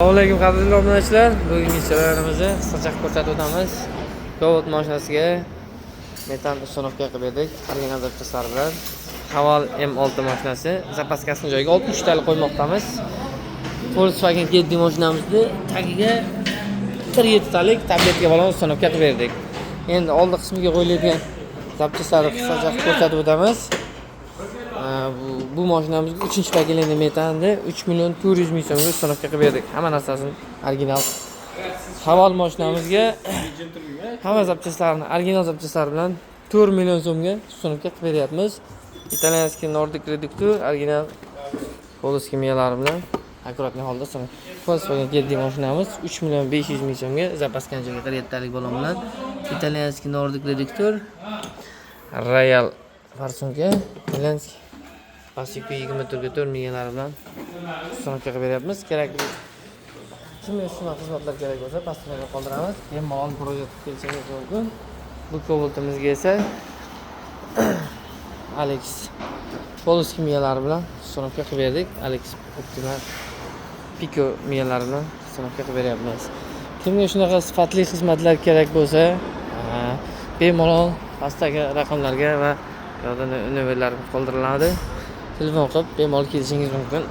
Assalomu alaykum qadrli obunachilar. Bugungi ishlarimizni qisqacha ko'rsatib o'tamiz. Cobalt mashinasiga metan uстановка qilib berdik. Original zapchastlar bilan. Haval M6 mashinasi. Zapaskasini joyiga 60 talik qo'ymoqdamiz. Volkswagen Geddi mashinamizni tagiga 7 talik tabletka bilan uстановка qilib berdik. Endi oldi qismiga qo'yiladigan zapchastlarni qisqacha ko'rsatib o'tamiz. Bu mashinamizga 3-paketli metanni 3.400.000 so'mga uстановка qilib berdik. Hamma narsasini original. Haval mashinamizga hamma zapchastlarni original zapchastlar bilan 4 million so'mga uстановка qilib beryapmiz. Italyanskiy Nordic reduktor original poloski miyalari bilan akkuratli holda Volkswagen Geddi mashinamiz 3.500.000 so'mga zapaskani joyga 7 talik bo'lim bilan Italyanskiy Nordic reduktor Royal farsonga Milanskiy Plastik 24 miyalari bilan uстановка qilib beryapmiz. Kerakli kimga xizmatlar kerak bo'lsa pastlarga qoldiramiz. Bemalol murojaat qilib kelishingiz mumkin. Bu Cobalt'imizga esa Alex poloski miyalari bilan uстановка qilib berdik. Alex Optimal Pico miyalari bilan uстановка qilib beryapmiz. Kimga shunaqa sifatli xizmatlar kerak bo'lsa, bemalol pastdagi raqamlarga va yordam nomerlari qoldiriladi. Telefon qilib bemalol kelishingiz mumkin.